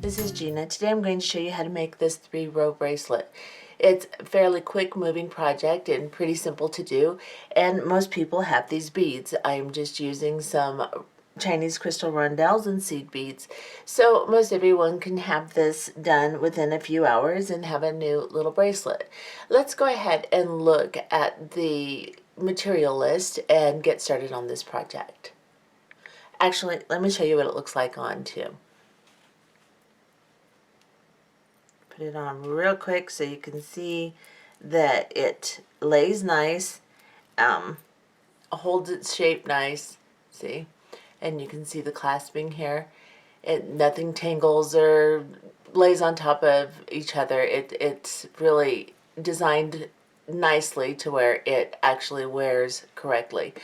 this is Gina. Today I'm going to show you how to make this 3-row bracelet. It's a fairly quick moving project and pretty simple to do, and most people have these beads. I'm just using some Chinese crystal rondells and seed beads. So most everyone can have this done within a few hours and have a new little bracelet. Let's go ahead and look at the material list and get started on this project. Actually, let me show you what it looks like on too. Put it on real quick so you can see that it lays nice, holds its shape nice, see? And you can see the clasping here. Nothing tangles or lays on top of each other. It's really designed nicely to where it actually wears correctly.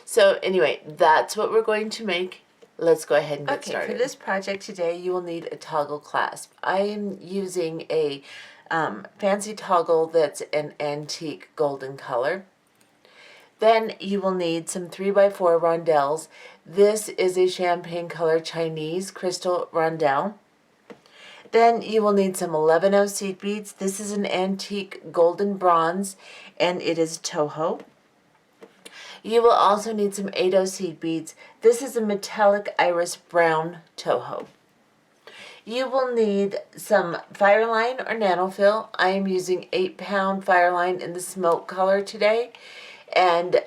So anyway, that's what we're going to make. Let's go ahead and get started. For this project today, you will need a toggle clasp. I am using a fancy toggle that's an antique golden color. Then you will need some 3x4 rondelles. This is a champagne color Chinese crystal rondell. Then you will need some 11-0 seed beads. This is an antique golden bronze, and it is Toho. You will also need some 8-0 seed beads. This is a metallic iris brown Toho. You will need some Fireline or nanofill. I am using 8-pound Fireline in the smoke color today. And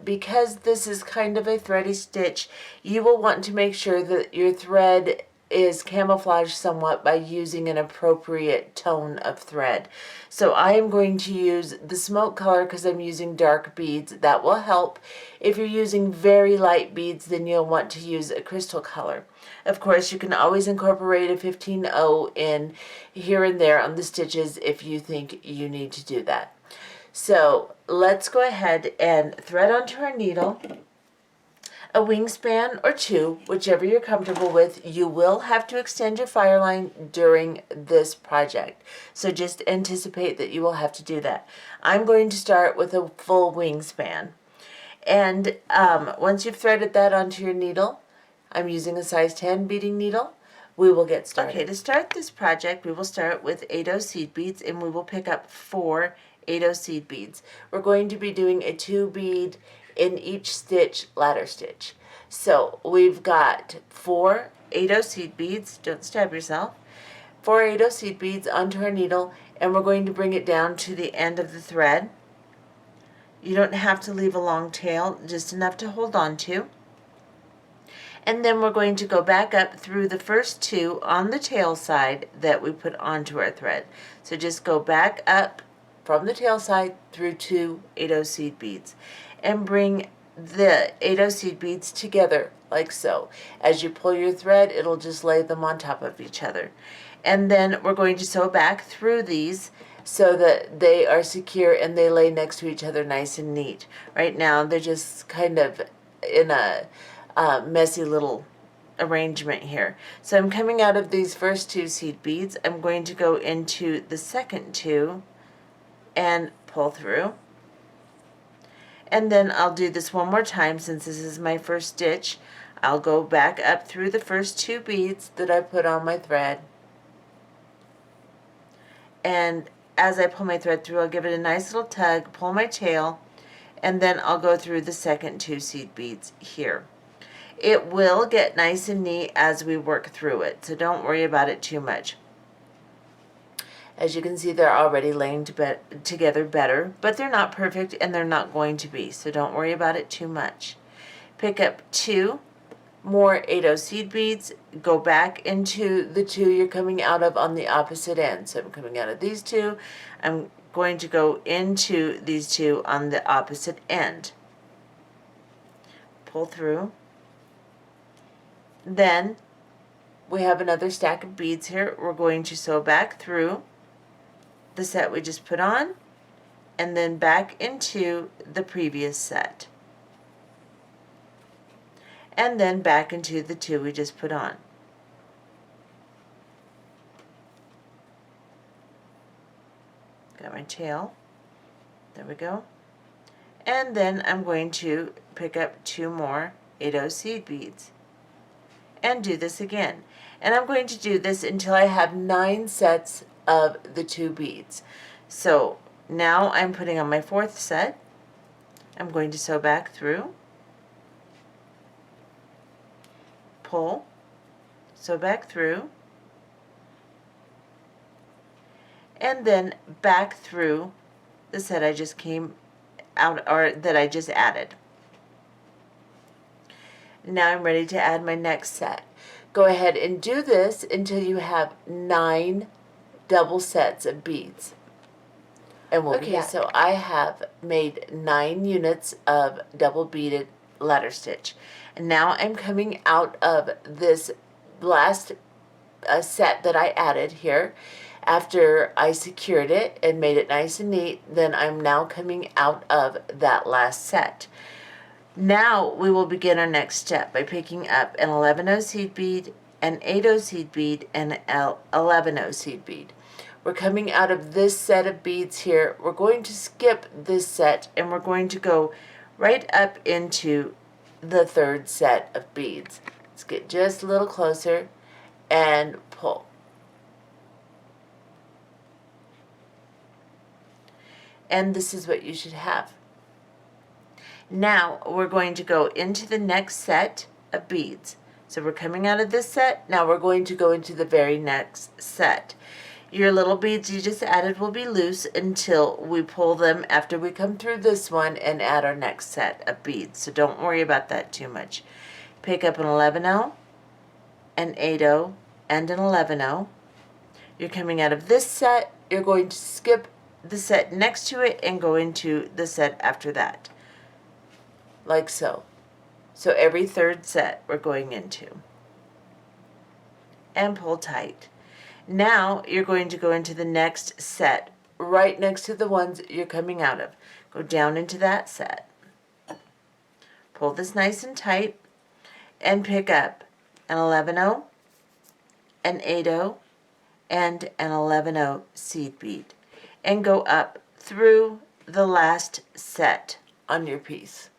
because this is kind of a thready stitch, you will want to make sure that your thread is camouflaged somewhat by using an appropriate tone of thread. So I am going to use the smoke color because I'm using dark beads. That will help. If you're using very light beads, then you'll want to use a crystal color. Of course, you can always incorporate a 15-0 in here and there on the stitches if you think you need to do that. So let's go ahead and thread onto our needle a wingspan or 2, whichever you're comfortable with. You will have to extend your Fireline during this project, so just anticipate that you will have to do that. I'm going to start with a full wingspan, and once you've threaded that onto your needle, I'm using a size 10 beading needle. We will get started. Okay, to start this project, we will start with 8-0 seed beads, and we will pick up 4 8-0 seed beads. We're going to be doing a 2 bead in each stitch ladder stitch. So we've got 4 8-0 seed beads, don't stab yourself, 4 8-0 seed beads onto our needle, and we're going to bring it down to the end of the thread. You don't have to leave a long tail, just enough to hold on to. And then we're going to go back up through the first 2 on the tail side that we put onto our thread. So just go back up from the tail side through 2 8-0 seed beads and bring the 8-0 seed beads together like so. As you pull your thread, it'll just lay them on top of each other. And then we're going to sew back through these so that they are secure and they lay next to each other nice and neat. Right now they're just kind of in a messy little arrangement here. So I'm coming out of these first 2 seed beads. I'm going to go into the second 2 and pull through. And then I'll do this one more time since this is my first stitch. I'll go back up through the first 2 beads that I put on my thread. And as I pull my thread through, I'll give it a nice little tug, pull my tail, and then I'll go through the second 2 seed beads here. It will get nice and neat as we work through it, so don't worry about it too much. As you can see, they're already laying together better, but they're not perfect and they're not going to be, so don't worry about it too much. Pick up 2 more 8-0 seed beads, go back into the 2 you're coming out of on the opposite end. So I'm coming out of these 2, I'm going to go into these 2 on the opposite end. Pull through. Then we have another stack of beads here. We're going to sew back through the set we just put on and then back into the previous set and then back into the 2 we just put on. Got my tail, there we go, and then I'm going to pick up 2 more 8-0 seed beads and do this again. And I'm going to do this until I have 9 sets of the 2 beads. So now I'm putting on my 4th set. I'm going to sew back through, pull, sew back through, and then back through the set I just came out, or that I just added. Now I'm ready to add my next set. Go ahead and do this until you have 9 double sets of beads. And we'll be back. So I have made 9 units of double beaded ladder stitch. And now I'm coming out of this last set that I added here. After I secured it and made it nice and neat, then I'm now coming out of that last set. Now we will begin our next step by picking up an 11-0 seed bead, an 8-0 seed bead, and an 11-0 seed bead. We're coming out of this set of beads here. We're going to skip this set and we're going to go right up into the 3rd set of beads. Let's get just a little closer and pull. And this is what you should have. Now we're going to go into the next set of beads. So we're coming out of this set. Now we're going to go into the very next set. Your little beads you just added will be loose until we pull them after we come through this one and add our next set of beads. So don't worry about that too much. Pick up an 11-0, an 8-0, and an 11-0. You're coming out of this set. You're going to skip the set next to it and go into the set after that. Like so. So every 3rd set we're going into. And pull tight. Now you're going to go into the next set, right next to the ones you're coming out of. Go down into that set. Pull this nice and tight and pick up an 11-0, an 8-0, and an 11-0 seed bead. And go up through the last set on your piece.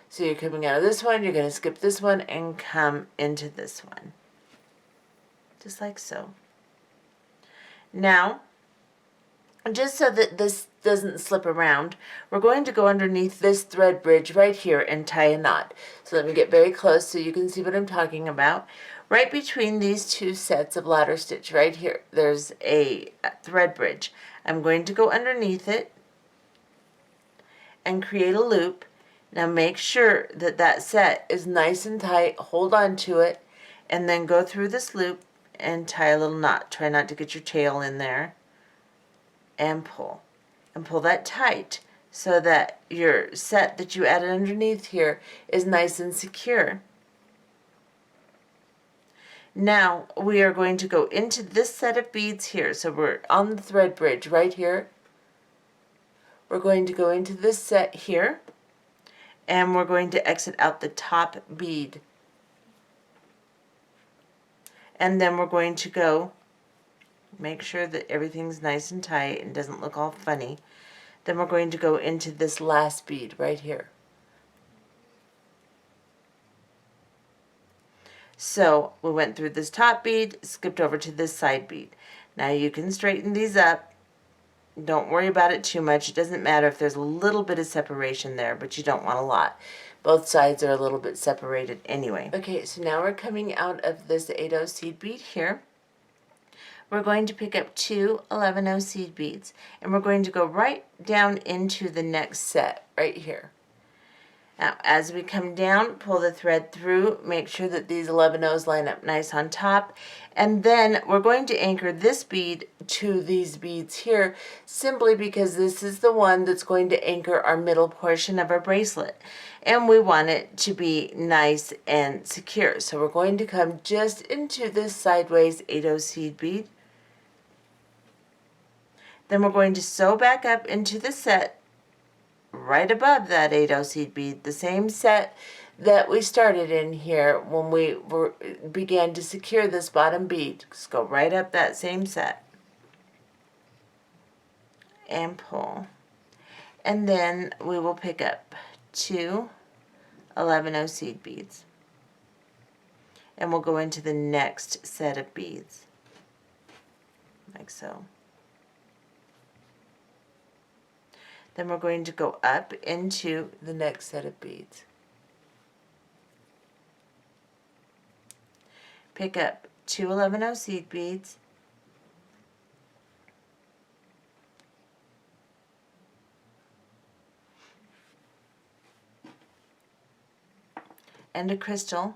So you're coming out of this one, you're going to skip this one and come into this one. Just like so. Now, just so that this doesn't slip around, we're going to go underneath this thread bridge right here and tie a knot. So let me get very close so you can see what I'm talking about. Right between these 2 sets of ladder stitch right here, there's a thread bridge. I'm going to go underneath it and create a loop. Now make sure that that set is nice and tight, hold on to it, and then go through this loop and tie a little knot. Try not to get your tail in there. And pull. And pull that tight so that your set that you added underneath here is nice and secure. Now we are going to go into this set of beads here. So we're on the thread bridge right here. We're going to go into this set here. And we're going to exit out the top bead. And then we're going to go, make sure that everything's nice and tight and doesn't look all funny. Then we're going to go into this last bead right here. So we went through this top bead, skipped over to this side bead. Now you can straighten these up. Don't worry about it too much. It doesn't matter if there's a little bit of separation there, but you don't want a lot. Both sides are a little bit separated anyway. Okay, so now we're coming out of this 8-0 seed bead here. We're going to pick up 2 11-0 seed beads, and we're going to go right down into the next set right here. Now, as we come down, pull the thread through, make sure that these 11-0s line up nice on top, and then we're going to anchor this bead to these beads here, simply because this is the one that's going to anchor our middle portion of our bracelet, and we want it to be nice and secure. So we're going to come just into this sideways 8-0 seed bead. Then we're going to sew back up into the set right above that 8-0 seed bead, the same set that we started in here when we began to secure this bottom bead. Just go right up that same set and pull. And then we will pick up 2 11-0 seed beads. and we'll go into the next set of beads, like so. Then we're going to go up into the next set of beads. Pick up 2 11-0 seed beads, and a crystal.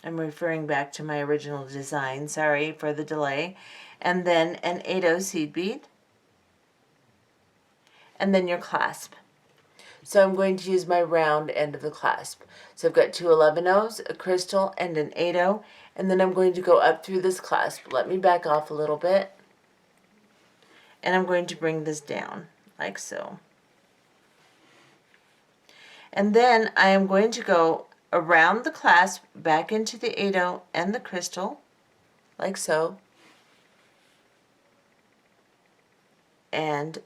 I'm referring back to my original design, sorry for the delay. And then an 8-0 seed bead, and then your clasp. So I'm going to use my round end of the clasp. So I've got 2 11-0s, a crystal, and an 8-0, and then I'm going to go up through this clasp. Let me back off a little bit, and I'm going to bring this down, like so. And then I am going to go around the clasp, back into the 8-0 and the crystal, like so. And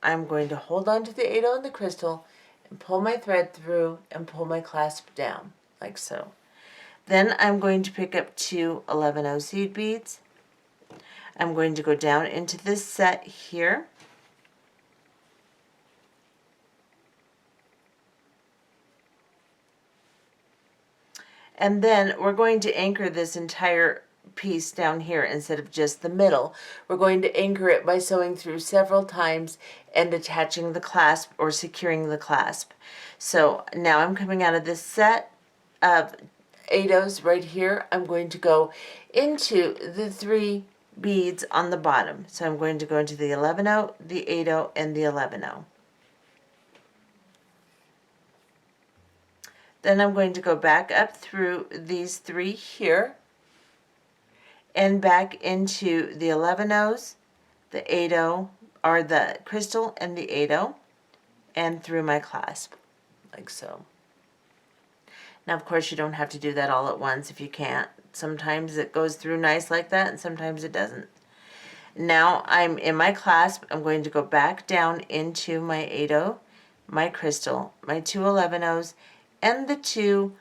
I'm going to hold on to the 8-0 and the crystal and pull my thread through and pull my clasp down, like so. Then I'm going to pick up 2 11-0 seed beads. I'm going to go down into this set here. And then we're going to anchor this entire piece down here instead of just the middle. We're going to anchor it by sewing through several times and attaching the clasp or securing the clasp. So now I'm coming out of this set of 8-0s right here. I'm going to go into the 3 beads on the bottom. So I'm going to go into the 11-0, the 8-0, and the 11-0. Then I'm going to go back up through these 3 here and back into the 11-0s, the 8-0, or the crystal and the 8-0, and through my clasp, like so. Now, of course, you don't have to do that all at once if you can't. Sometimes it goes through nice like that, and sometimes it doesn't. Now I'm in my clasp. I'm going to go back down into my 8-0, my crystal, my 2 11-0s, and the 2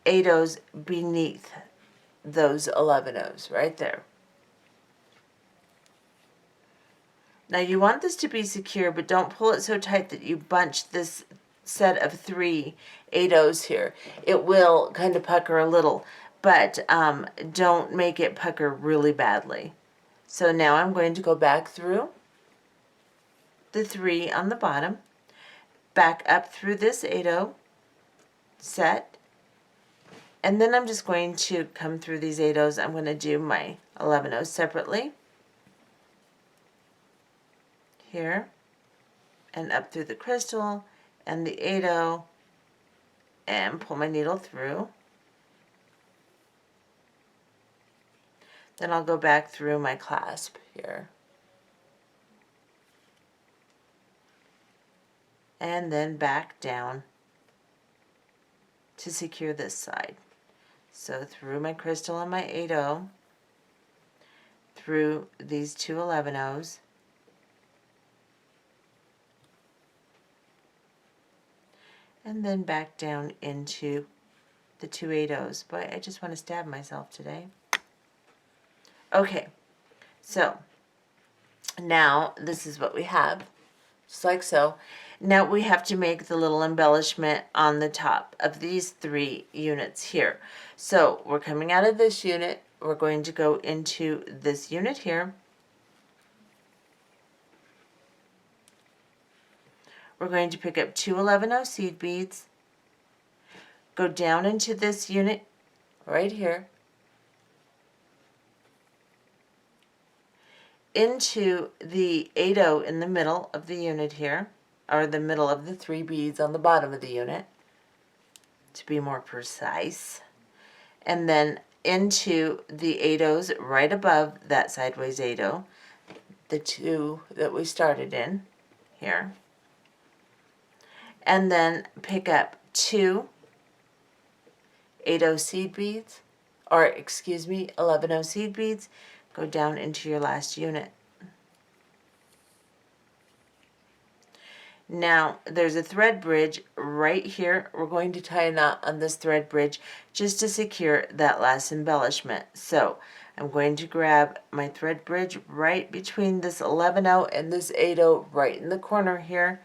8-0s beneath those 11-0s right there. Now you want this to be secure, but don't pull it so tight that you bunch this set of 3 8-0s here. It will kind of pucker a little, but don't make it pucker really badly. So now I'm going to go back through the 3 on the bottom, back up through this 8-0 set, and then I'm just going to come through these 8-0s. I'm going to do my 11-0s separately here and up through the crystal and the 8-0 and pull my needle through. Then I'll go back through my clasp here. And then back down to secure this side. So through my crystal and my 8-0, through these 2 11-0s, and then back down into the 2 8-0s. Boy, I just want to stab myself today. Okay, so now this is what we have, just like so. Now we have to make the little embellishment on the top of these 3 units here. So we're coming out of this unit, we're going to go into this unit here. We're going to pick up 2 11-0 seed beads, go down into this unit right here, into the 8-0 in the middle of the unit here, or the middle of the 3 beads on the bottom of the unit, to be more precise, and then into the 8-0s right above that sideways 8-0, the 2 that we started in here, and then pick up 2 8-0 seed beads, or excuse me, 11-0 seed beads, go down into your last unit. Now, there's a thread bridge right here. We're going to tie a knot on this thread bridge just to secure that last embellishment. So I'm going to grab my thread bridge right between this 11/0 and this 8/0 right in the corner here,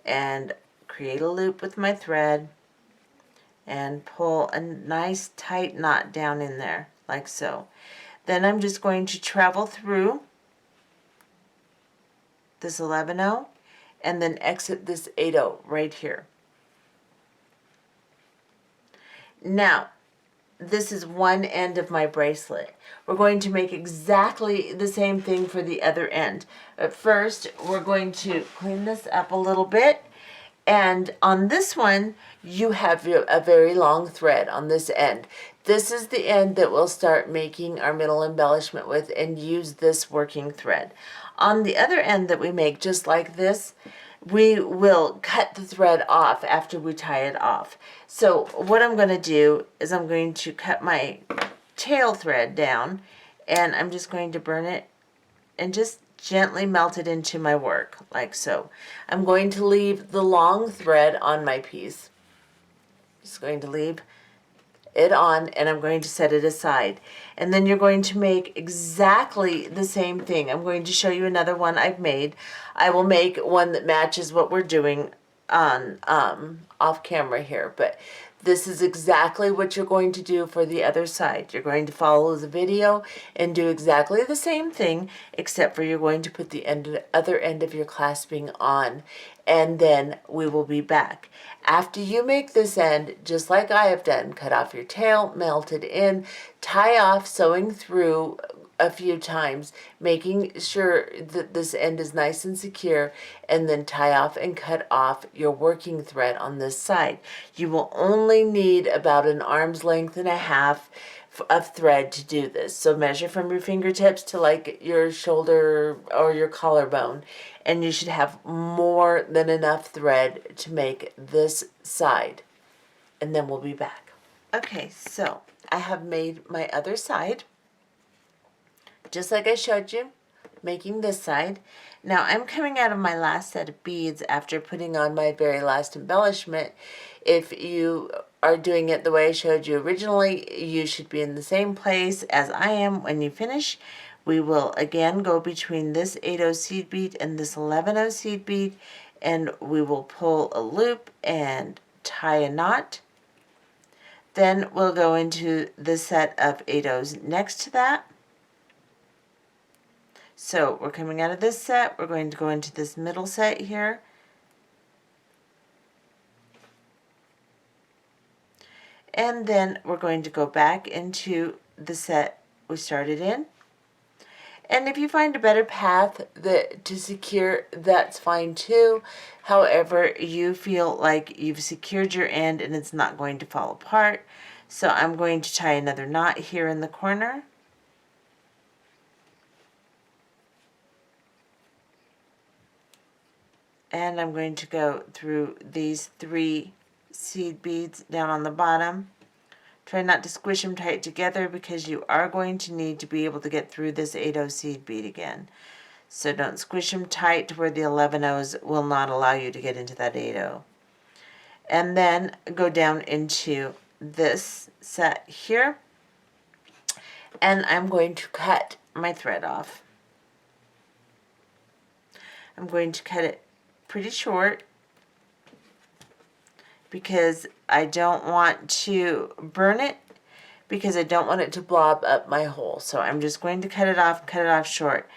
and create a loop with my thread and pull a nice tight knot down in there like so. Then I'm just going to travel through this 11/0 and then exit this 8/0 right here. Now, this is one end of my bracelet. We're going to make exactly the same thing for the other end. But first, we're going to clean this up a little bit. And on this one, you have a very long thread on this end. This is the end that we'll start making our middle embellishment with and use this working thread. On the other end that we make, just like this, we will cut the thread off after we tie it off. So what I'm going to do is I'm going to cut my tail thread down, and I'm just going to burn it and just gently melt it into my work, like so. I'm going to leave the long thread on my piece. Just going to leave it on, and I'm going to set it aside. And then you're going to make exactly the same thing. I'm going to show you another one I've made. I will make one that matches what we're doing on off camera here, but this is exactly what you're going to do for the other side. You're going to follow the video and do exactly the same thing, except for you're going to put the other end of your clasping on, and then we will be back. After you make this end, just like I have done, cut off your tail, melt it in, tie off, sewing through a few times, making sure that this end is nice and secure, and then tie off and cut off your working thread on this side. You will only need about an arm's length and a half of thread to do this. So measure from your fingertips to like your shoulder or your collarbone, and you should have more than enough thread to make this side. And then we'll be back. Okay, so I have made my other side, just like I showed you, making this side. Now I'm coming out of my last set of beads after putting on my very last embellishment. If you are doing it the way I showed you originally, you should be in the same place as I am when you finish. We will again go between this 8/0 seed bead and this 11/0 seed bead, and we will pull a loop and tie a knot. Then we'll go into the set of 8/0s next to that. So we're coming out of this set, we're going to go into this middle set here. And then we're going to go back into the set we started in. And if you find a better path to secure, that's fine too. However, you feel like you've secured your end and it's not going to fall apart. So I'm going to tie another knot here in the corner. And I'm going to go through these 3 seed beads down on the bottom. Try not to squish them tight together because you are going to need to be able to get through this 8/0 seed bead again. So don't squish them tight to where the 11/0s will not allow you to get into that 8/0. And then go down into this set here, and I'm going to cut my thread off. I'm going to cut it pretty short because I don't want to burn it, because I don't want it to blob up my hole. So I'm just going to cut it off short.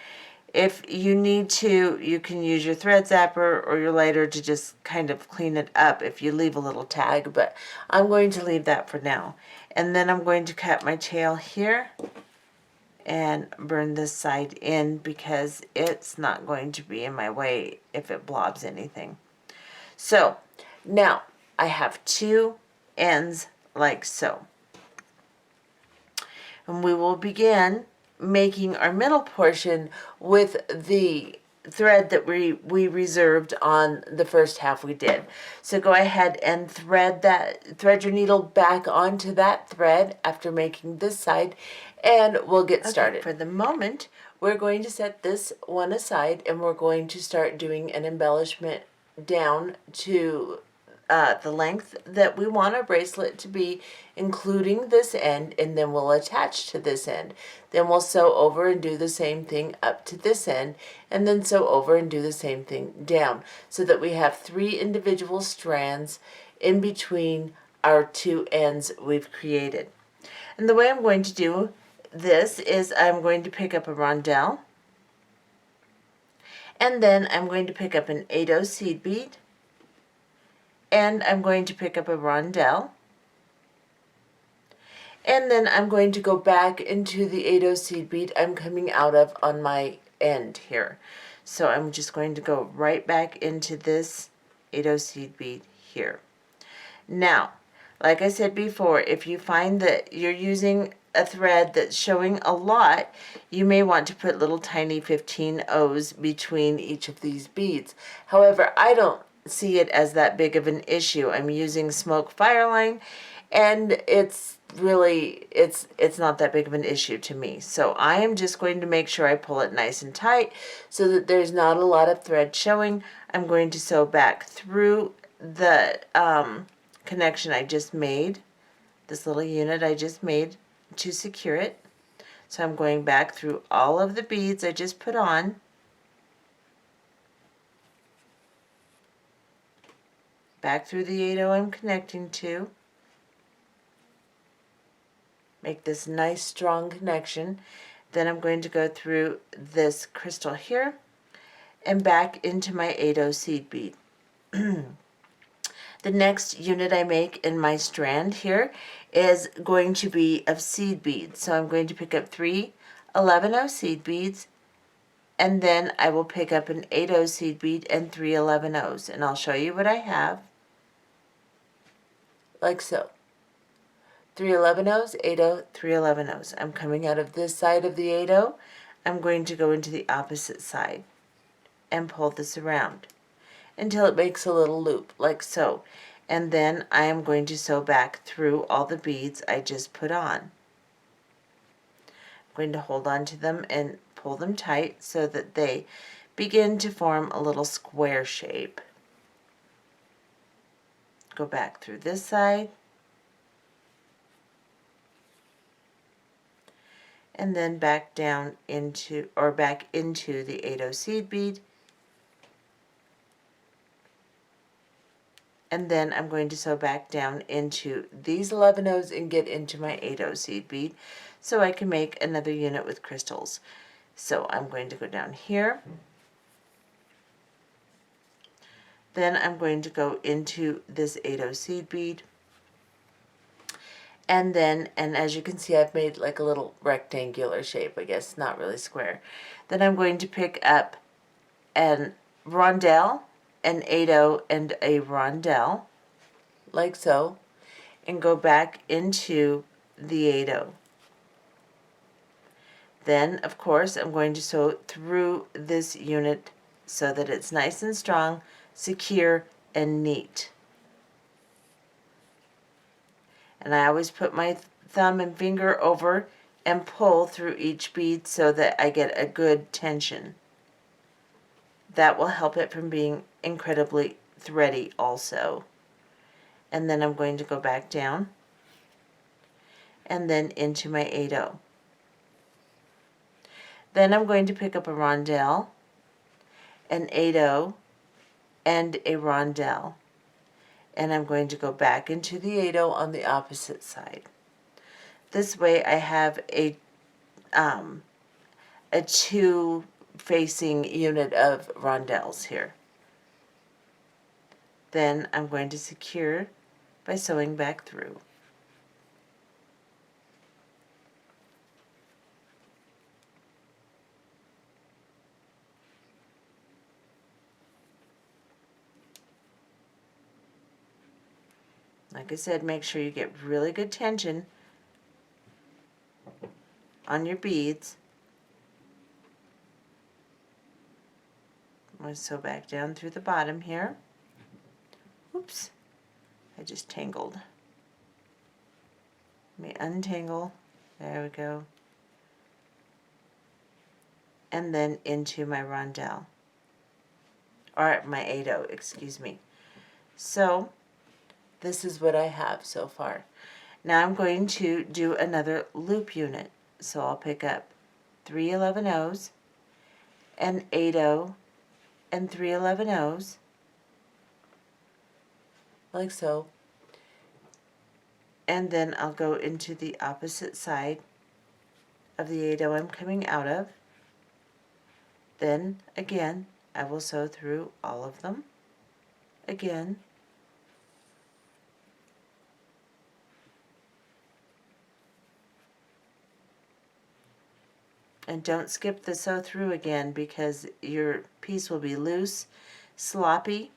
If you need to, you can use your thread zapper or your lighter to just kind of clean it up if you leave a little tag, but I'm going to leave that for now. And then I'm going to cut my tail here and burn this side in because it's not going to be in my way if it blobs anything. So now I have 2 ends like so. And we will begin making our middle portion with the thread that we reserved on the first half we did. So go ahead and thread your needle back onto that thread after making this side, and we'll get started. For the moment, we're going to set this one aside and we're going to start doing an embellishment down to the length that we want our bracelet to be, including this end, and then we'll attach to this end. Then we'll sew over and do the same thing up to this end, and then sew over and do the same thing down, so that we have 3 individual strands in between our 2 ends we've created. And the way I'm going to do this is I'm going to pick up a rondell, and then I'm going to pick up an 8/0 seed bead, and I'm going to pick up a rondell, and then I'm going to go back into the 8/0 seed bead I'm coming out of on my end here. So I'm just going to go right back into this 8/0 seed bead here. Now, like I said before, if you find that you're using a thread that's showing a lot, you may want to put little tiny 15/0s between each of these beads. However, I don't see it as that big of an issue. I'm using smoke Fireline, and it's really, it's not that big of an issue to me. So I am just going to make sure I pull it nice and tight so that there's not a lot of thread showing. I'm going to sew back through the connection I just made, this little unit I just made to secure it. So I'm going back through all of the beads I just put on, back through the 8/0 I'm connecting to, make this nice strong connection. Then I'm going to go through this crystal here and back into my 8/0 seed bead. The next unit I make in my strand here is going to be of seed beads. So I'm going to pick up 3 11/0 seed beads, and then I will pick up an 8/0 seed bead and 3 11/0s, and I'll show you what I have. Like so. 3 11/0s, 8/0, 3 11/0s. I'm coming out of this side of the 8/0. I'm going to go into the opposite side and pull this around until it makes a little loop, like so. And then I am going to sew back through all the beads I just put on. I'm going to hold on to them and pull them tight so that they begin to form a little square shape. Go back through this side, and then back down into, or back into the 8/0 seed bead. And then I'm going to sew back down into these 11/0s and get into my 8/0 seed bead so I can make another unit with crystals. So I'm going to go down here. Then I'm going to go into this 8/0 seed bead. And then, and as you can see, I've made like a little rectangular shape, I guess, not really square. Then I'm going to pick up an rondell, an 8/0, and a rondell, like so, and go back into the 8/0. Then, of course, I'm going to sew through this unit so that it's nice and strong, secure, and neat. And I always put my thumb and finger over and pull through each bead so that I get a good tension. That will help it from being incredibly thready also. And then I'm going to go back down and then into my 8/0. Then I'm going to pick up a rondell, an 8/0, and a rondell. And I'm going to go back into the 8/0 on the opposite side. This way I have a 2 facing unit of rondells here. Then I'm going to secure by sewing back through. Like I said, make sure you get really good tension on your beads. I'm going to sew back down through the bottom here. Oops, I just tangled. Let me untangle. There we go. And then into my rondell. or my 8/0, excuse me. So this is what I have so far. Now I'm going to do another loop unit. So I'll pick up 3 11/0s, an 8/0, and 3 11/0s, like so. And then I'll go into the opposite side of the 8/0 I'm coming out of. Then again, I will sew through all of them again. And don't skip the sew through again, because your piece will be loose, sloppy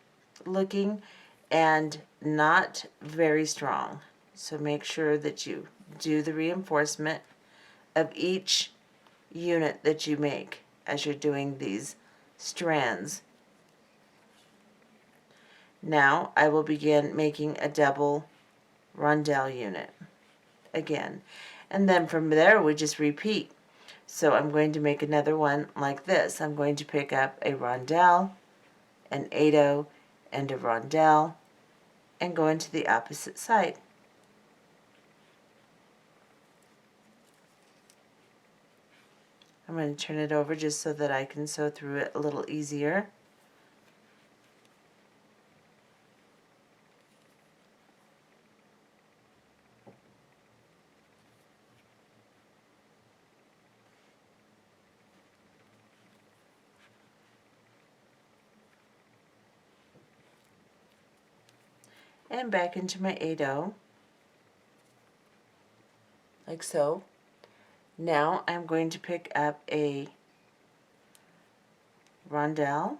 looking, and not very strong. So make sure that you do the reinforcement of each unit that you make as you're doing these strands. Now I will begin making a double rondelle unit again, and then from there we just repeat. So I'm going to make another one like this. I'm going to pick up a rondelle, an 8/0, and a rondelle, and go into the opposite side. I'm going to turn it over just so that I can sew through it a little easier. And back into my 8/0, like so. Now I'm going to pick up a rondelle,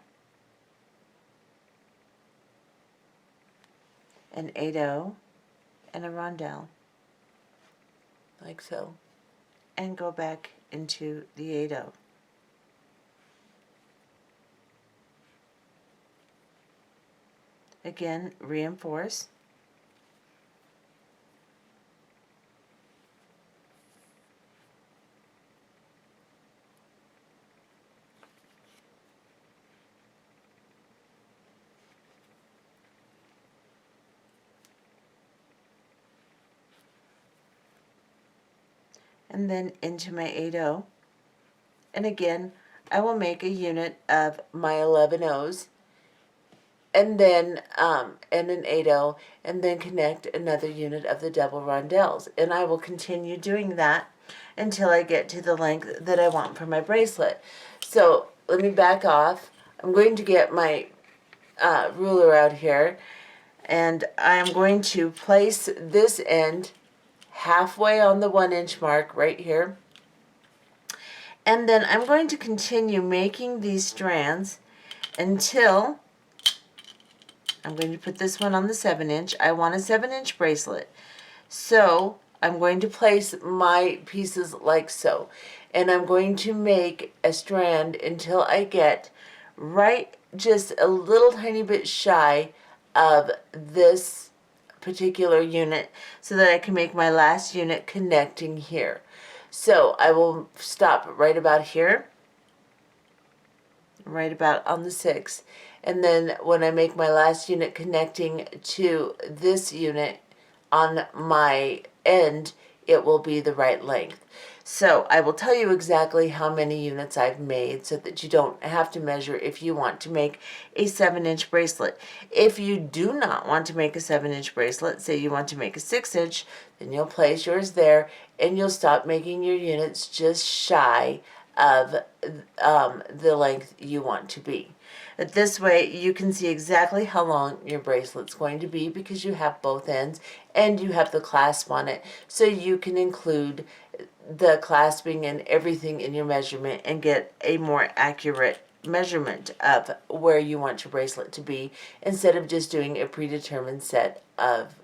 an 8/0, and a rondelle, like so, and go back into the 8/0. Again, reinforce. And then into my 8/0. And again, I will make a unit of my 11/0s, and then and an 8/0, and then connect another unit of the double rondelles. And I will continue doing that until I get to the length that I want for my bracelet. So let me back off. I'm going to get my ruler out here, and I'm going to place this end halfway on the 1-inch mark right here. And then I'm going to continue making these strands until I'm going to put this one on the 7-inch. I want a 7-inch bracelet. So I'm going to place my pieces like so. And I'm going to make a strand until I get right just a little tiny bit shy of this particular unit, so that I can make my last unit connecting here. So I will stop right about here, right about on the 6, and then when I make my last unit connecting to this unit on my end, it will be the right length. So I will tell you exactly how many units I've made so that you don't have to measure if you want to make a 7-inch bracelet. If you do not want to make a 7-inch bracelet, say you want to make a 6-inch, then you'll place yours there and you'll stop making your units just shy of the length you want to be. But this way you can see exactly how long your bracelet's going to be, because you have both ends and you have the clasp on it, so you can include the clasping and everything in your measurement and get a more accurate measurement of where you want your bracelet to be, instead of just doing a predetermined set of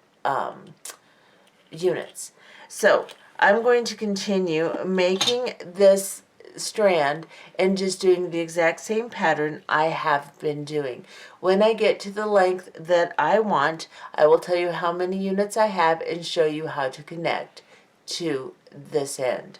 units. So I'm going to continue making this strand and just doing the exact same pattern I have been doing. When I get to the length that I want, I will tell you how many units I have and show you how to connect to this end.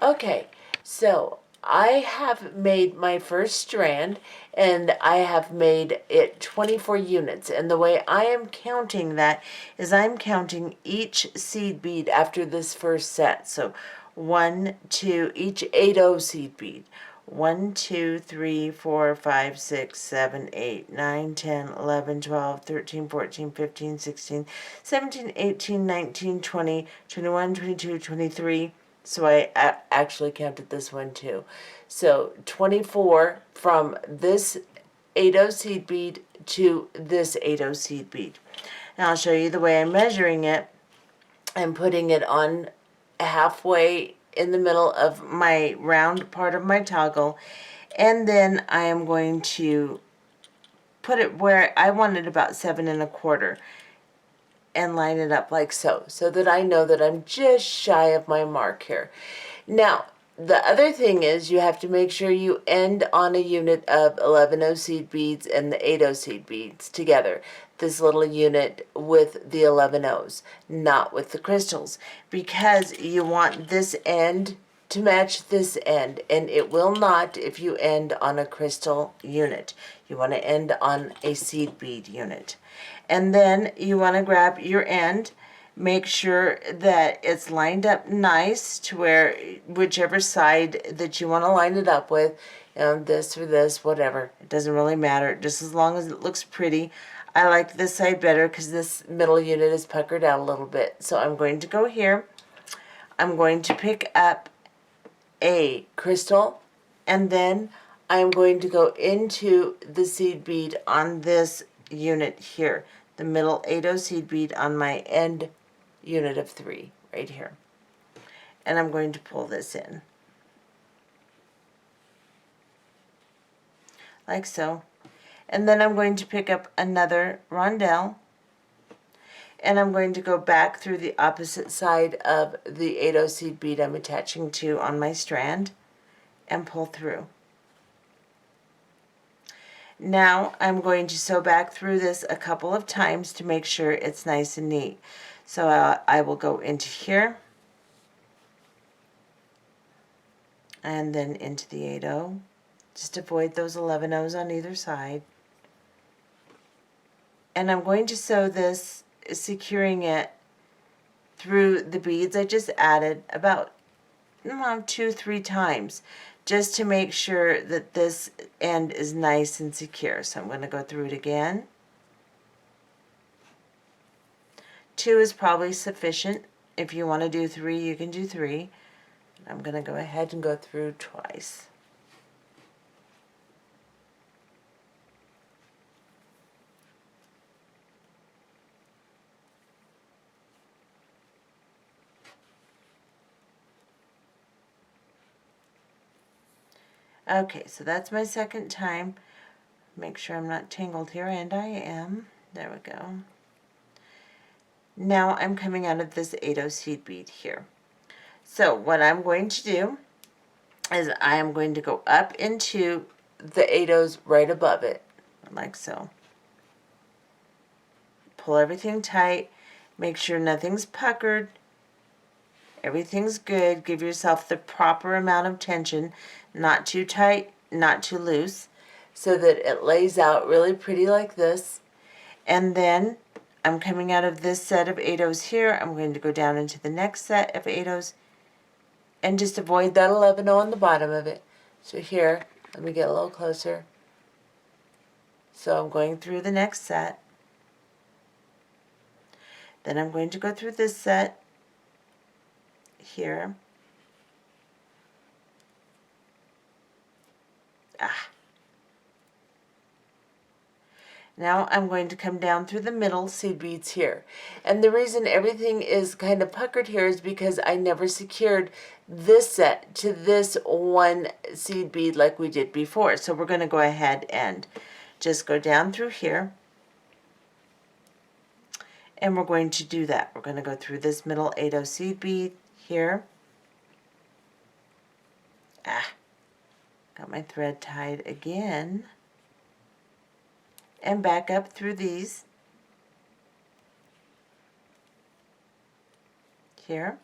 Okay, so I have made my first strand, and I have made it 24 units. And the way I am counting that is I'm counting each seed bead after this first set. So 1, 2, each 8-0 seed bead. 1, 2, 3, 4, 5, 6, 7, 8, 9, 10, 11, 12, 13, 14, 15, 16, 17, 18, 19, 20, 21, 22, 23. So I actually counted this one too. So 24 from this 8-0 seed bead to this 8-0 seed bead. Now I'll show you the way I'm measuring it. I'm putting it on halfway in the middle of my round part of my toggle, and then I am going to put it where I want it about 7 1/4 and line it up like so, so that I know that I'm just shy of my mark here. Now, the other thing is you have to make sure you end on a unit of 11-0 seed beads and the 8-0 seed beads together. This little unit with the 11-0s, not with the crystals, because you want this end to match this end, and it will not if you end on a crystal unit. You want to end on a seed bead unit. And then you want to grab your end, make sure that it's lined up nice to where whichever side that you want to line it up with, this or this, whatever, it doesn't really matter, just as long as it looks pretty. I like this side better because this middle unit is puckered out a little bit. So I'm going to go here, I'm going to pick up a crystal, and then I'm going to go into the seed bead on this unit here, the middle 8-0 seed bead on my end unit of 3 right here. And I'm going to pull this in like so. And then I'm going to pick up another rondell, and I'm going to go back through the opposite side of the 8-0 seed bead I'm attaching to on my strand and pull through. Now I'm going to sew back through this a couple of times to make sure it's nice and neat. So I will go into here and then into the 8-0. Just avoid those 11-0s on either side. And I'm going to sew this, securing it through the beads I just added about 2-3 times, just to make sure that this end is nice and secure. So I'm going to go through it again. 2 is probably sufficient. If you want to do 3, you can do 3. I'm going to go ahead and go through twice. Okay, so that's my second time. Make sure I'm not tangled here, and I am. There we go. Now I'm coming out of this 8-0 seed bead here. So what I'm going to do is I am going to go up into the 8-0s right above it, like so. Pull everything tight, make sure nothing's puckered, everything's good. Give yourself the proper amount of tension, not too tight, not too loose, so that it lays out really pretty like this. And then I'm coming out of this set of 8-0s here. I'm going to go down into the next set of 8-0s and just avoid that 11-0 on the bottom of it. So here, let me get a little closer. So I'm going through the next set. Then I'm going to go through this set here. Now I'm going to come down through the middle seed beads here. And the reason everything is kind of puckered here is because I never secured this set to this one seed bead like we did before. So we're going to go ahead and just go down through here. And we're going to do that. We're going to go through this middle 8-0 seed bead here. Got my thread tied again. And back up through these here.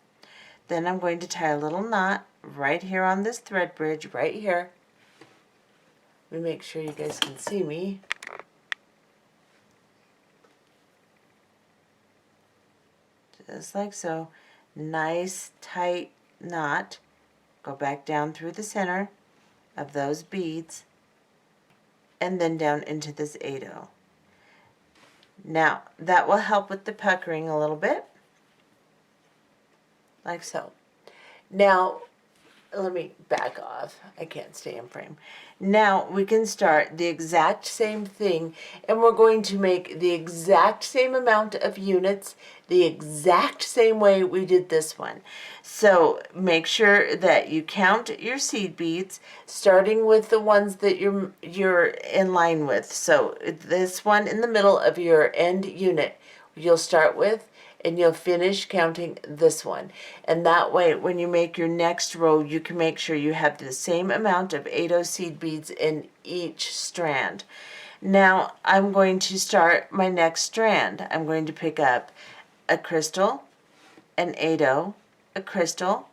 Then I'm going to tie a little knot right here on this thread bridge, right here. Let me make sure you guys can see me. Just like so. Nice tight knot. Go back down through the center of those beads and then down into this 8-0. Now that will help with the puckering a little bit, like so. Now let me back off. I can't stay in frame. Now we can start the exact same thing, and we're going to make the exact same amount of units the exact same way we did this one. So make sure that you count your seed beads, starting with the ones that you're in line with. So this one in the middle of your end unit you'll start with, and you'll finish counting this one. And that way, when you make your next row, you can make sure you have the same amount of 8-0 seed beads in each strand. Now, I'm going to start my next strand. I'm going to pick up a crystal, an 8-0, a crystal,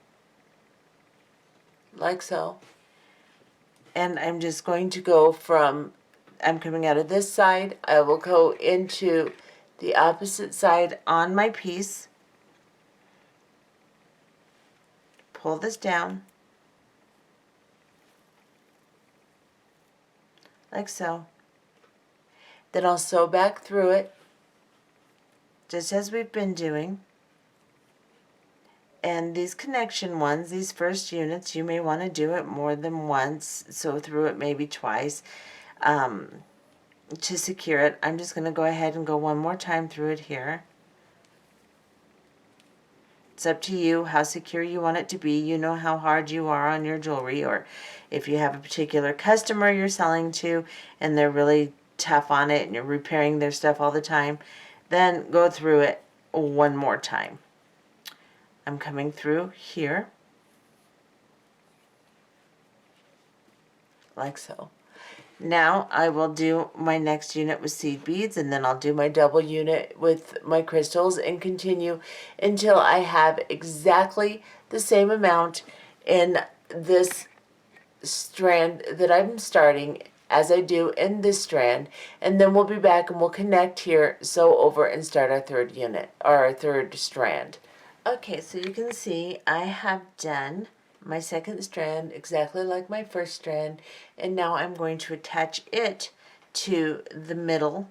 like so. And I'm just going to go from, I'm coming out of this side, I will go into the opposite side on my piece, pull this down, like so. Then I'll sew back through it, just as we've been doing. And these connection ones, these first units, you may want to do it more than once, sew through it maybe twice to secure it. I'm just going to go ahead and go one more time through it here. It's up to you how secure you want it to be. You know how hard you are on your jewelry, or if you have a particular customer you're selling to and they're really tough on it and you're repairing their stuff all the time, then go through it one more time. I'm coming through here, like so. Now I will do my next unit with seed beads, and then I'll do my double unit with my crystals and continue until I have exactly the same amount in this strand that I'm starting as I do in this strand, and then we'll be back and we'll connect here, sew over, and start our third unit, or our third strand. Okay, so you can see I have done my second strand exactly like my first strand, and now I'm going to attach it to the middle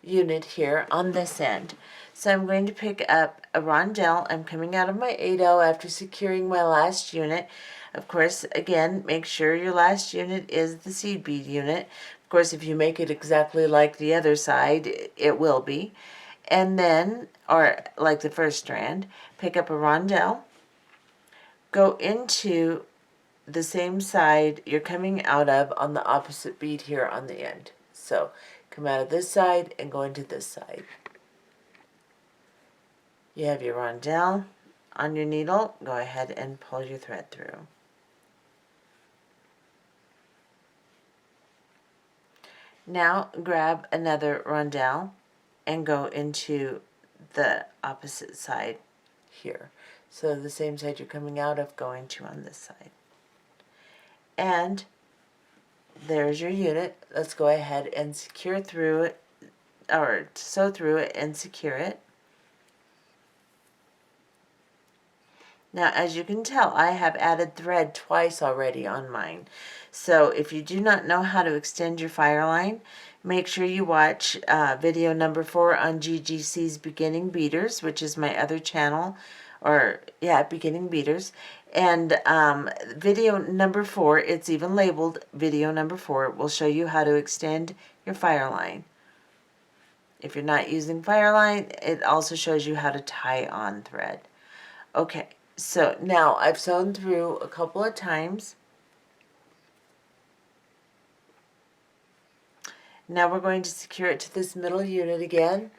unit here on this end. So I'm going to pick up a rondell. I'm coming out of my 8-0 after securing my last unit. Of course, again, make sure your last unit is the seed bead unit. Of course, if you make it exactly like the other side, it will be. And then, or like the first strand, pick up a rondell, go into the same side you're coming out of on the opposite bead here on the end. So come out of this side and go into this side. You have your rondell on your needle. Go ahead and pull your thread through. Now grab another rondell and go into the opposite side here. So the same side you're coming out of, go into on this side. And there's your unit. Let's go ahead and secure through it, or sew through it and secure it. Now, as you can tell, I have added thread twice already on mine. So if you do not know how to extend your Fireline, make sure you watch video number 4 on GGC's Beginning Beaders, which is my other channel, or yeah, Beginning Beaders. And video number 4, it's even labeled video number 4, will show you how to extend your Fireline. If you're not using Fireline, it also shows you how to tie on thread. Okay, so now I've sewn through a couple of times. Now we're going to secure it to this middle unit again.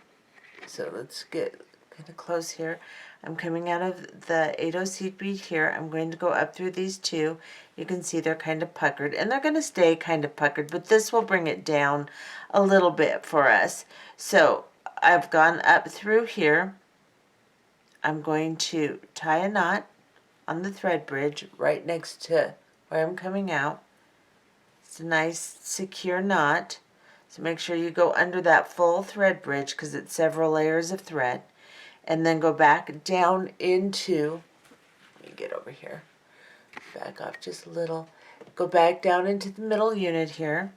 So let's get kind of close here. I'm coming out of the 8-0 seed bead here. I'm going to go up through these two. You can see they're kind of puckered, and they're going to stay kind of puckered, but this will bring it down a little bit for us. So I've gone up through here. I'm going to tie a knot on the thread bridge right next to where I'm coming out. It's a nice secure knot. So make sure you go under that full thread bridge because it's several layers of thread. And then go back down into, let me get over here, back off just a little. Go back down into the middle unit here.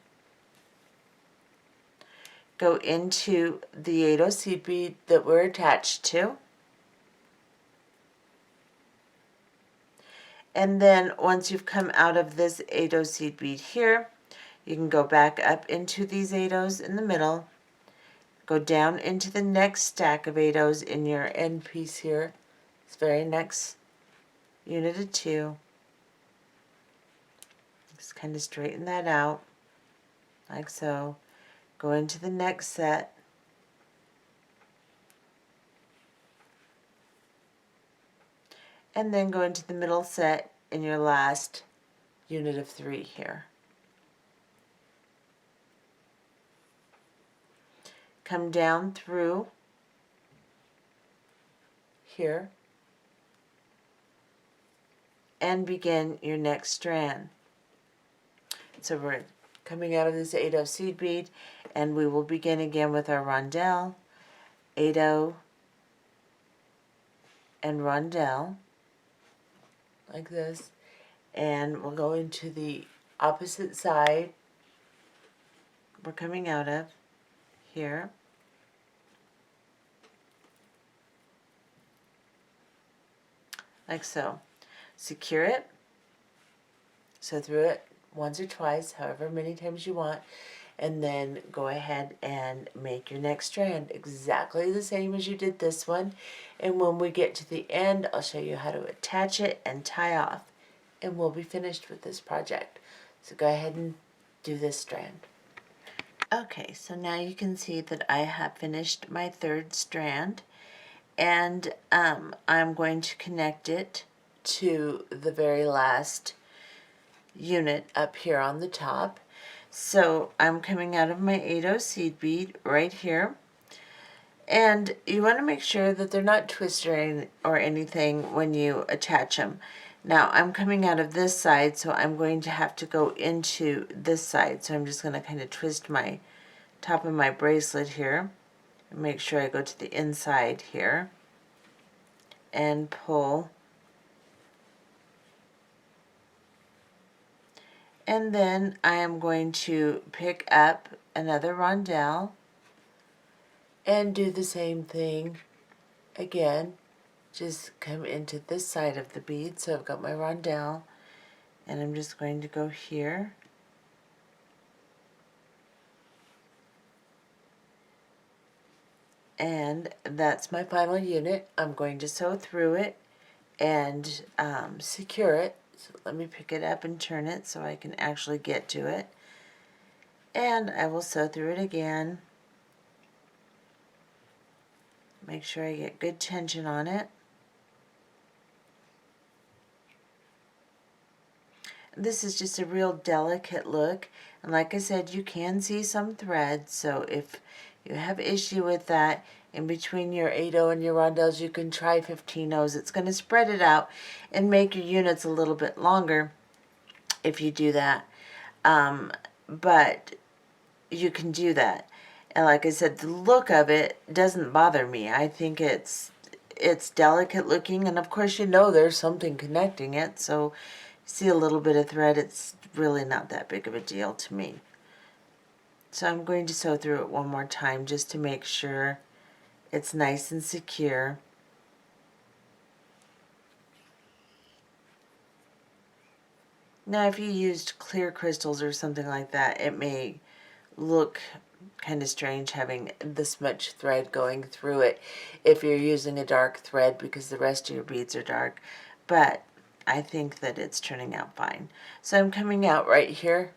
Go into the 8-0 seed bead that we're attached to. And then once you've come out of this 8-0 seed bead here, you can go back up into these 8-0s in the middle, go down into the next stack of 8-0s in your end piece here, this very next unit of 2. Just kind of straighten that out, like so. Go into the next set, and then go into the middle set in your last unit of 3 here. Come down through here and begin your next strand. So we're coming out of this 8-0 seed bead, and we will begin again with our rondell, 8-0 and rondell, like this, and we'll go into the opposite side we're coming out of here, like so. Secure it, sew through it once or twice, however many times you want, and then go ahead and make your next strand exactly the same as you did this one. And when we get to the end, I'll show you how to attach it and tie off, and we'll be finished with this project. So go ahead and do this strand. Okay, so now you can see that I have finished my 3rd strand, and I'm going to connect it to the very last unit up here on the top. So I'm coming out of my 8-0 seed bead right here, and you want to make sure that they're not twisted or anything when you attach them. Now I'm coming out of this side, so I'm going to have to go into this side, so I'm just going to kind of twist my top of my bracelet here and make sure I go to the inside here and pull. And then I am going to pick up another rondell and do the same thing again. Just come into this side of the bead. So I've got my rondell, and I'm just going to go here. And that's my final unit. I'm going to sew through it and secure it. So let me pick it up and turn it so I can actually get to it. And I will sew through it again. Make sure I get good tension on it. This is just a real delicate look, and like I said, you can see some thread, so if you have issue with that, in between your 8-0 and your rondells, you can try 15-0s. It's going to spread it out and make your units a little bit longer if you do that, but you can do that. And like I said, the look of it doesn't bother me. I think it's delicate looking, and of course you know there's something connecting it, so see a little bit of thread, it's really not that big of a deal to me. So I'm going to sew through it one more time just to make sure it's nice and secure. Now if you used clear crystals or something like that, it may look kind of strange having this much thread going through it if you're using a dark thread because the rest of your beads are dark, but I think that it's turning out fine. So I'm coming out right here.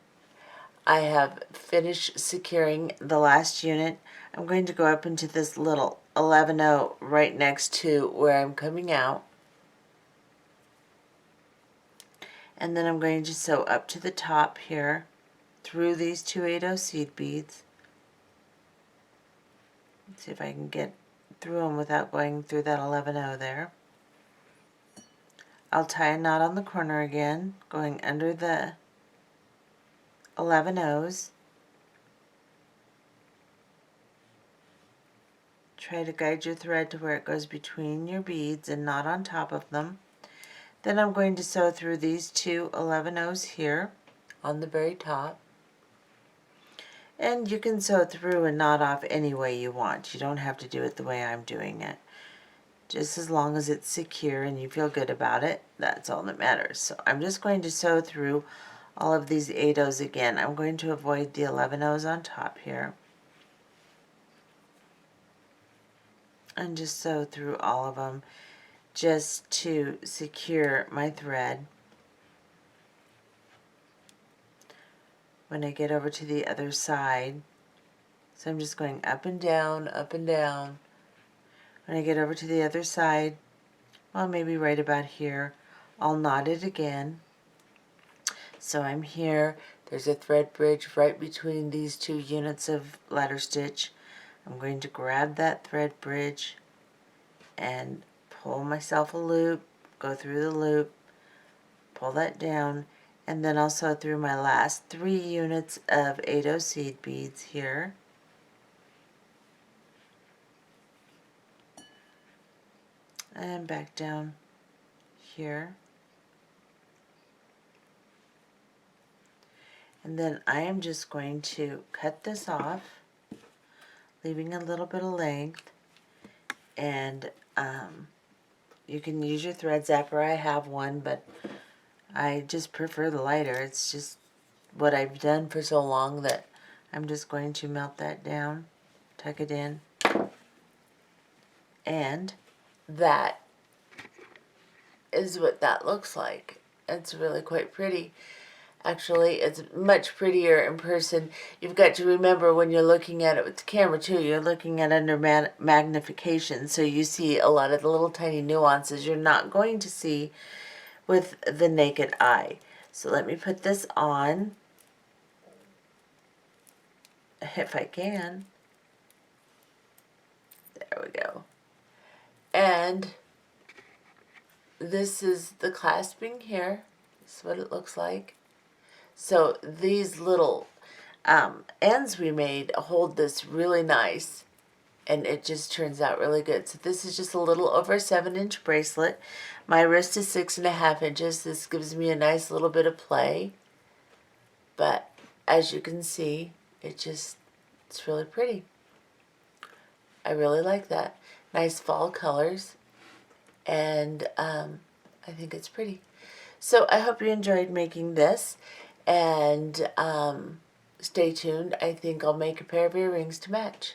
I have finished securing the last unit. I'm going to go up into this little 11-0 right next to where I'm coming out. And then I'm going to sew up to the top here through these two 8-0 seed beads. Let's see if I can get through them without going through that 11-0 there. I'll tie a knot on the corner again, going under the 11 O's. Try to guide your thread to where it goes between your beads and not on top of them. Then I'm going to sew through these two 11 O's here on the very top. And you can sew through and knot off any way you want. You don't have to do it the way I'm doing it. Just as long as it's secure and you feel good about it, that's all that matters. So I'm just going to sew through all of these 8 O's again. I'm going to avoid the 11 O's on top here. And just sew through all of them just to secure my thread. When I get over to the other side, so I'm just going up and down, up and down. When I get over to the other side, well, maybe right about here, I'll knot it again. So I'm here, there's a thread bridge right between these two units of ladder stitch. I'm going to grab that thread bridge and pull myself a loop, go through the loop, pull that down, and then I'll sew through my last 3 units of 8O seed beads here. And back down here. And then I am just going to cut this off, leaving a little bit of length. And you can use your thread zapper. I have one, but I just prefer the lighter. It's just what I've done for so long that I'm just going to melt that down, tuck it in, and That is what that looks like. It's really quite pretty. Actually, it's much prettier in person. You've got to remember when you're looking at it with the camera too, you're looking at under magnification, so you see a lot of the little tiny nuances you're not going to see with the naked eye. So let me put this on, if I can. There we go. And this is the clasping here. This is what it looks like. So these little ends we made hold this really nice, and it just turns out really good. So this is just a little over a 7-inch bracelet. My wrist is 6.5 inches. This gives me a nice little bit of play, but as you can see, it's really pretty. I really like that. Nice fall colors, and I think it's pretty. So I hope you enjoyed making this, and stay tuned. I think I'll make a pair of earrings to match.